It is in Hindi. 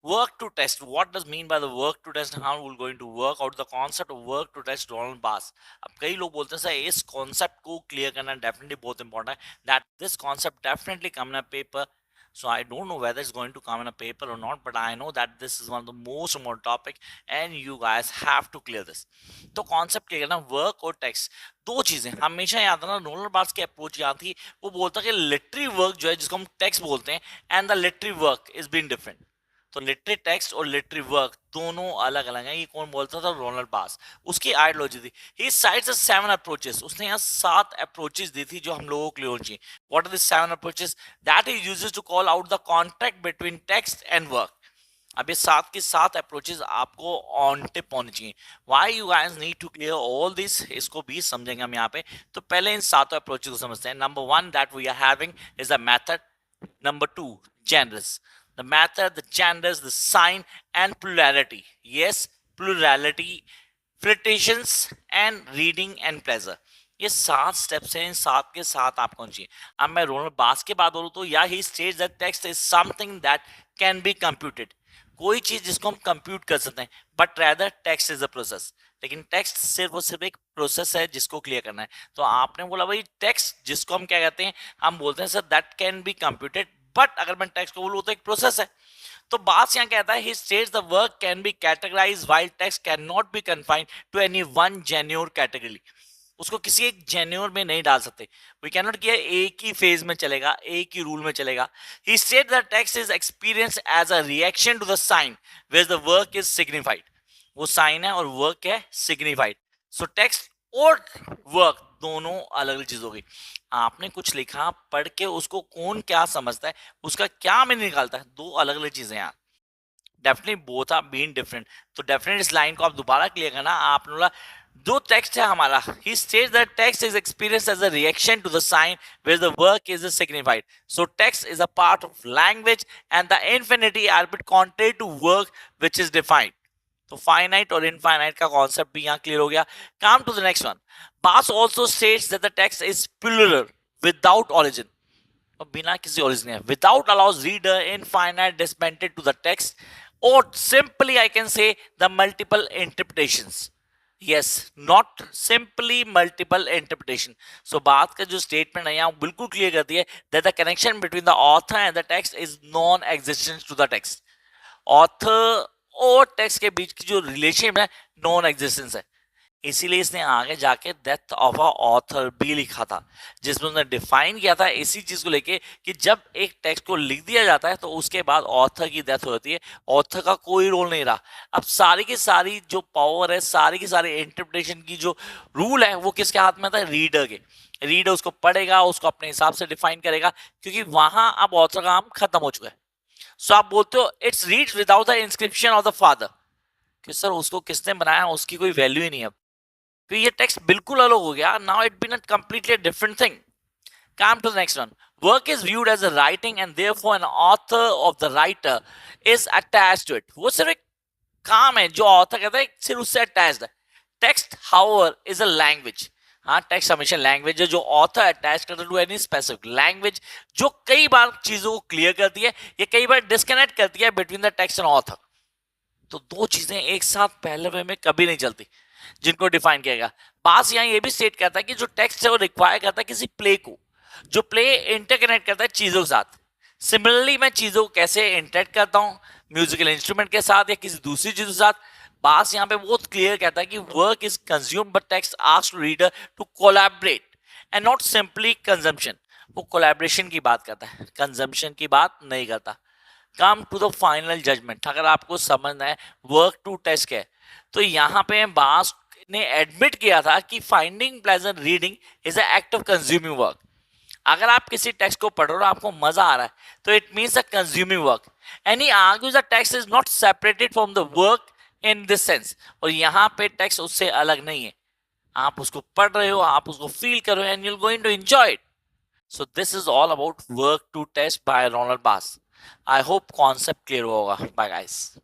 Work to test. What does mean by the work to test? How we're going to work out the concept of work to test Donald Bass. अब कई लोग बोलते हैं सर इस कॉन्सेप्ट को क्लियर करना डेफिनेटली बहुत इंपॉर्टेंट है. That this concept definitely come in a paper. So I don't know whether it's going to come in a paper or not, but I know that this is one of the most important topic and you guys have to clear this. तो कॉन्सेप्ट क्लियर करना वर्क और टेक्स्ट दो चीजें हमेशा याद रखना. रोलर बार्स की अप्रोच याद थी. वो बोलता है कि लिटरी वर्क जो है जिसको हम टेक्स्ट बोलते हैं and the literary work is been different. तो लिटरी टेक्स्ट और लिटरी वर्क दोनों अलग अलग हैं. ये कौन बोलता था? रोनाल्ड बास. उसकी आइडियोलॉजी थी ही साइड्स 7 अप्रोचेस. उसने यहाँ 7 अप्रोचेस दी थी जो हम लोगों को क्लियर होनी चाहिए. What are the 7 approaches that he uses to call out the contact between text and work. अब ये 7 की 7 अप्रोचेस आपको ऑन टिप होनी चाहिए. Why you guys need to clear all this, इसको भी समझेंगे हम यहाँ पे. तो पहले इन 7 अप्रोचेस को समझते हैं. Number 1 that we are having is the method. Number 2, genres. The method, the genders, the sign, and plurality. Yes, plurality, flirtations, and reading and pleasure. ये 7 स्टेप्स हैं. इन 7 के साथ आपको चाहिए. अब मैं रोनाल्ड बास के बात बोलूँ तो या he states that text is something that can be computed. कोई चीज जिसको हम कंप्यूट कर सकते हैं, but rather text is a process. लेकिन टेक्स्ट सिर्फ और सिर्फ एक प्रोसेस है जिसको क्लियर करना है. तो आपने बोला भाई टेक्स्ट जिसको हम क्या कहते हैं, हम बोलते हैं sir that can be computed. But अगर मैं टेक्स्ट को बोलूँ तो एक प्रोसेस है. तो बात यहाँ कहता है he states the work can be categorize while text can not be confined to any one genre category. उसको किसी एक जेन्योर में नहीं डाल सकते. वी कैन नॉट किया एक ही फेज में चलेगा, एक ही रूल में चलेगा. He state the text is experience as a reaction to the sign where the work is signified. वो साइन है और वर्क है सिग्निफाइड. सो टेक्स्ट और वर्क दोनों अलग अलग चीज होगी. आपने कुछ लिखा, पढ़ के उसको कौन क्या समझता है, उसका क्या मीनिंग निकालता है, दो अलग अलग चीजें हैं. Definitely both are been different. तो डेफिनेटली इस लाइन को आप दोबारा क्लियर करना. आपने बोला जो टेक्स्ट है हमारा, he states that text is experience as a reaction to the sign where the work is signified. So text is a part of language and the infinity orbit contrary to work which is defined. तो फाइनाइट और इनफाइनाइट का कॉन्सेप्ट भी यहाँ क्लियर हो गया. Come to the next one. Barthes also states that the text is plural without origin. और बिना किसी ओरिजिन है. Without allows reader infinite dispensed to the text और simply I can say the multiple interpretations. Yes, not simply multiple interpretation. So बात का जो स्टेटमेंट है यहाँ बिल्कुल क्लियर करती है that the connection between the author and the text is non existence to the text. Author और टेक्स्ट के बीच की जो रिलेशन है नॉन एग्जिस्टेंस है. इसीलिए इसने आगे जाके डेथ ऑफ अ ऑथर भी लिखा था, जिसमें उसने डिफाइन किया था इसी चीज को लेके कि जब एक टेक्स्ट को लिख दिया जाता है तो उसके बाद ऑथर की डेथ हो जाती है. ऑथर का कोई रोल नहीं रहा. अब सारी की सारी जो पावर है, सारी की सारी इंटरप्रिटेशन की जो रूल है वो किसके हाथ में था? रीडर के. रीडर उसको पढ़ेगा, उसको अपने हिसाब से डिफाइन करेगा, क्योंकि वहां अब ऑथर का काम खत्म हो चुका है. सो आप बोलते हो it's read without the inscription of the father, कि सर उसको किसने बनाया उसकी कोई वैल्यू ही नहीं है. तो ये टेक्स्ट बिल्कुल अलग हो गया. Now it been a completely different thing. Come to the next one. Work is viewed as a writing and therefore an author of the writer is attached to it. वो सिर्फ एक काम है जो ऑथर कहता है, सिर्फ उससे अटैच्ड है. Text however is a language. हाँ, टेक्स्ट हमेशा लैंग्वेज है जो ऑथर अटैच करता है टू एनी स्पेसिफिक लैंग्वेज, जो कई बार चीजों को क्लियर करती है, ये कई बार डिस्कनेक्ट करती है between the text and author. तो दो चीजें एक साथ पहले वे में कभी नहीं चलती जिनको डिफाइन किया गया. पास यहाँ ये भी स्टेट करता है कि जो टेक्स्ट है वो रिक्वायर करता है किसी प्ले को, जो प्ले इंटरकनेक्ट करता है चीजों के साथ. सिमिलरली मैं चीजों को कैसे इंटरेक्ट करता हूँ म्यूजिकल इंस्ट्रूमेंट के साथ या किसी दूसरी चीज के साथ. बास यहाँ पे बहुत क्लियर कहता है कि work is consume but text asks to reader to collaborate and not simply consumption. वो कोलैबोरेशन की बात करता है, कंजम्पशन की बात नहीं करता. Come to the final judgement. अगर आपको समझना है वर्क टू टेस्ट क्या है, तो यहाँ पे बास ने एडमिट किया था कि finding pleasant reading is a act of consuming work. अगर आप किसी टेक्स्ट को पढ़ रहे हो आपको मजा आ रहा है तो it means a consuming work. And he argues the text is not separated from the work in this sense. और यहाँ पे टेक्स्ट उससे अलग नहीं है. आप उसको पढ़ रहे हो, आप उसको फील कर रहे हो and you are going to enjoy it. So this is all about work to test by Ronald Barthes. I hope concept clear होगा. Bye guys.